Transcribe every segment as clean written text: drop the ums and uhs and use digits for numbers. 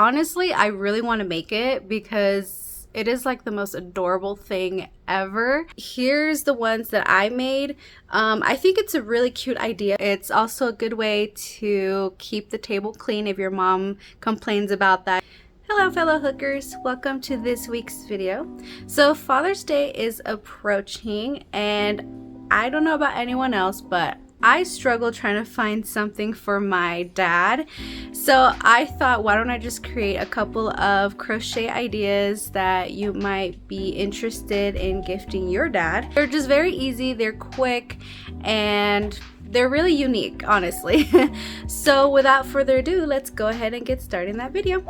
Honestly, I really want to make it because it is like the most adorable thing ever. Here's the ones that I made. I think it's a really cute idea. It's also a good way to keep the table clean if your mom complains about that. Hello fellow hookers, welcome to this week's video. So Father's Day is approaching and I don't know about anyone else, but I struggle trying to find something for my dad. So I thought, why don't I just create a couple of crochet ideas that you might be interested in gifting your dad. They're just very easy, they're quick, and they're really unique, honestly. So without further ado, let's go ahead and get started in that video.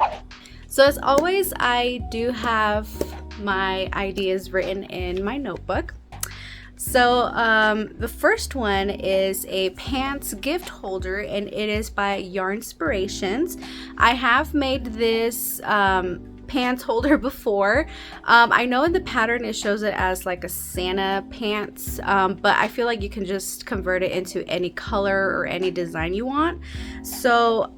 So as always, I do have my ideas written in my notebook. So the first one is a pants gift holder, and it is by Yarnspirations. I have made this pants holder before. I know in the pattern it shows it as like a Santa pants, but I feel like you can just convert it into any color or any design you want. So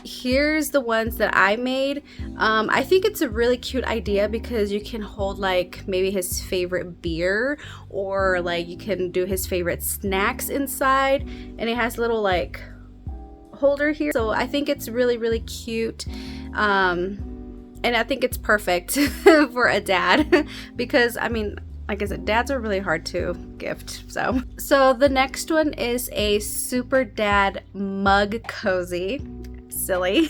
here's the ones that I made. I think it's a really cute idea because you can hold like maybe his favorite beer, or like you can do his favorite snacks inside, and it has a little like holder here. So I think it's really cute, and I think it's perfect for a dad because I mean, like I said, dads are really hard to gift. So the next one is a Super Dad Mug Cosy. Silly.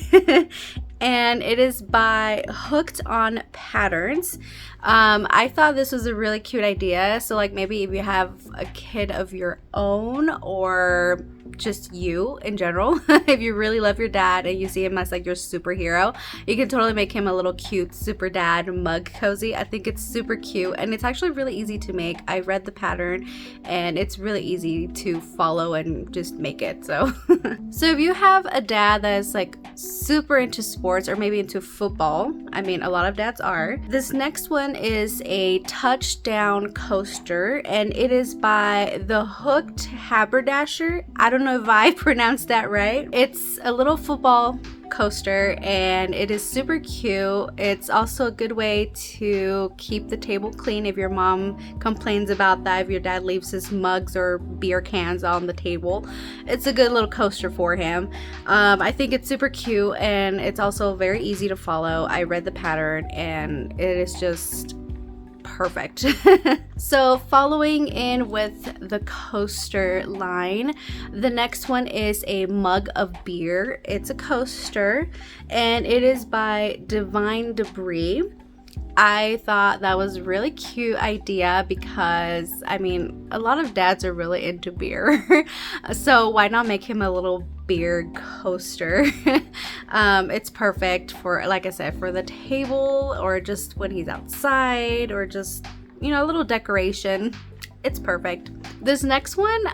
And it is by Hooked on Patterns. I thought this was a really cute idea. So like maybe if you have a kid of your own, or just you in general, if you really love your dad and you see him as like your superhero, you can totally make him a little cute Super Dad Mug Cozy. I think it's super cute, and it's actually really easy to make. I read the pattern and it's really easy to follow and just make it. So so if you have a dad that is like super into sports or maybe into football, I mean a lot of dads are, this next one is a touchdown coaster, and it is by the Hooked Haberdasher. I don't know if I pronounced that right. It's a little football coaster and it is super cute. It's also a good way to keep the table clean if your mom complains about that, if your dad leaves his mugs or beer cans on the table. It's a good little coaster for him. I think it's super cute, and it's also very easy to follow. I read the pattern and it is just perfect. So following in with the coaster line, the next one is a mug of beer. It's a coaster and it is by Divine Debris. I thought that was a really cute idea because I mean a lot of dads are really into beer. So why not make him a little beer coaster? It's perfect for, like I said, for the table, or just when he's outside, or just, you know, a little decoration. It's perfect. This next one,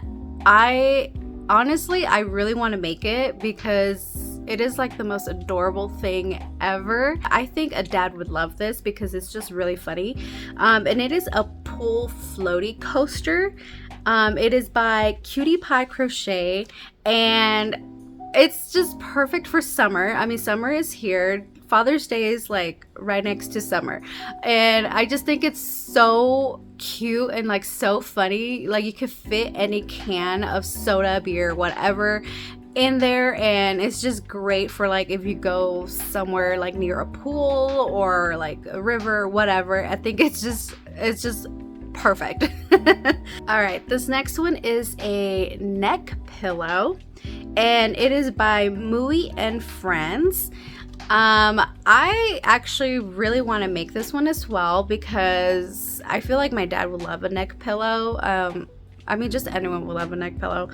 I really want to make it because it is like the most adorable thing ever. I think a dad would love this because it's just really funny. And it is a pull floaty coaster. It is by Cutie Pie Crochet, and it's just perfect for summer. I mean, summer is here. Father's Day is like right next to summer, and I just think it's so cute and like so funny. Like you could fit any can of soda, beer, whatever in there, and it's just great for like if you go somewhere like near a pool or like a river, whatever. I think it's just perfect. All right, this next one is a neck pillow, and it is by Mooey and Friends. I actually really want to make this one as well because I feel like my dad would love a neck pillow. I mean, just anyone will love a neck pillow,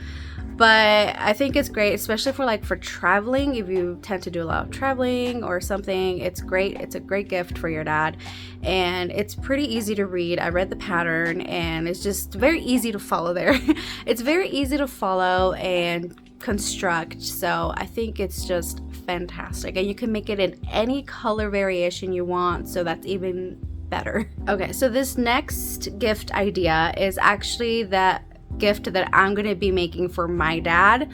but I think it's great, especially for traveling. If you tend to do a lot of traveling or something, it's great. It's a great gift for your dad, and it's pretty easy to read. I read the pattern and it's just very easy to follow there. It's very easy to follow and construct, so I think it's just fantastic, and you can make it in any color variation you want, so that's even better. Okay, so this next gift idea is actually that gift that I'm going to be making for my dad,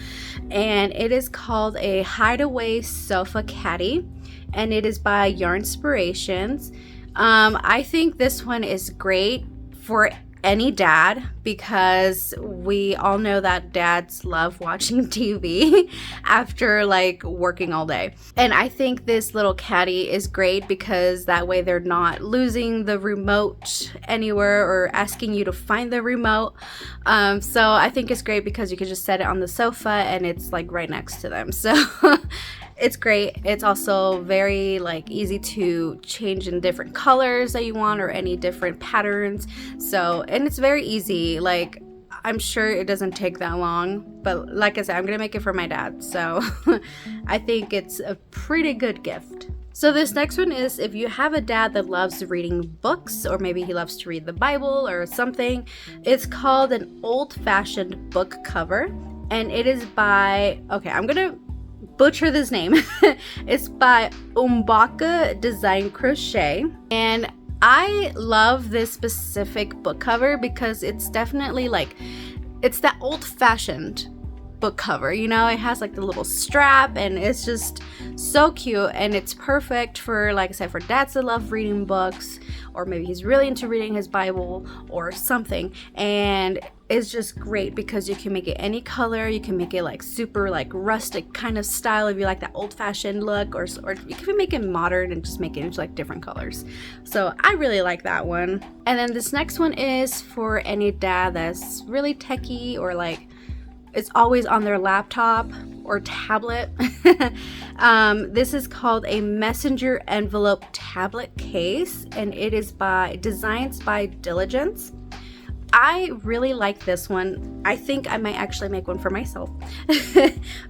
and it is called a Hideaway Sofa Caddy, and it is by Yarnspirations. I think this one is great for any dad because we all know that dads love watching TV after like working all day. And I think this little caddy is great because that way they're not losing the remote anywhere or asking you to find the remote. So I think it's great because you can just set it on the sofa and it's like right next to them. So it's great. It's also very like easy to change in different colors that you want or any different patterns. So, and it's very easy. Like, I'm sure it doesn't take that long, but like I said, I'm gonna make it for my dad. So I think it's a pretty good gift. So this next one is if you have a dad that loves reading books, or maybe he loves to read the Bible or something. It's called an old-fashioned book cover, and it is by, okay, I'm gonna butcher this name. It's by Umbaka Design Crochet, and I love this specific book cover because it's definitely like, it's that old-fashioned book cover, you know. It has like the little strap and it's just so cute, and it's perfect for, like I said, for dads that love reading books, or maybe he's really into reading his Bible or something. And it's just great because you can make it any color. You can make it like super like rustic kind of style if you like that old-fashioned look, or you can make it modern and just make it into like different colors. So I really like that one. And then this next one is for any dad that's really techie, or like it's always on their laptop or tablet. This is called a messenger envelope tablet case, and it is by Designs by Diligence. I really like this one. I think I might actually make one for myself.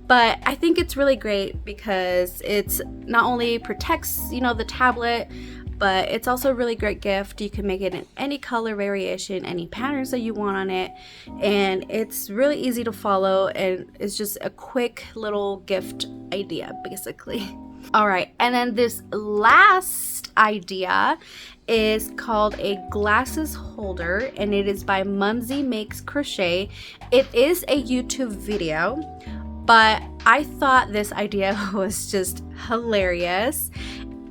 But I think it's really great because it's not only protects, you know, the tablet, but it's also a really great gift. You can make it in any color variation, any patterns that you want on it, and it's really easy to follow, and it's just a quick little gift idea basically. All right, and then this last idea is called a glasses holder, and it is by Mumsy Makes Crochet. It is a YouTube video, but I thought this idea was just hilarious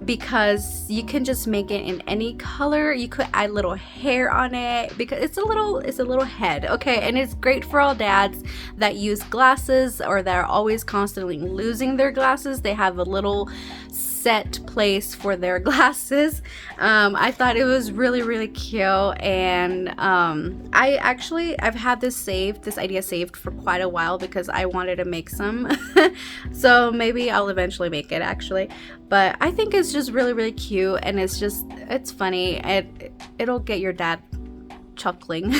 because you can just make it in any color. You could add little hair on it because it's a little head, okay? And it's great for all dads that use glasses or that are always constantly losing their glasses. They have a little set place for their glasses. I thought it was really cute, and I've had this idea saved for quite a while because I wanted to make some. So maybe I'll eventually make it actually, but I think it's just really cute, and it's funny, and it'll get your dad chuckling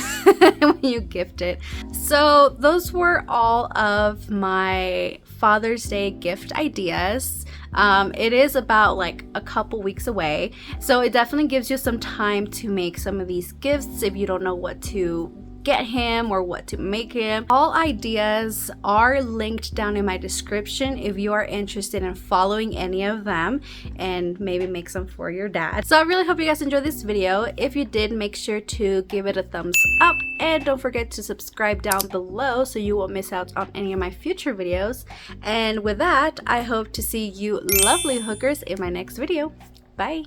when you gift it. So those were all of my Father's Day gift ideas. It is about like a couple weeks away, so it definitely gives you some time to make some of these gifts if you don't know what to get him or what to make him. All ideas are linked down in my description if you are interested in following any of them and maybe make some for your dad. So I really hope you guys enjoyed this video. If you did, make sure to give it a thumbs up, and don't forget to subscribe down below so you won't miss out on any of my future videos. And with that, I hope to see you lovely hookers in my next video. Bye!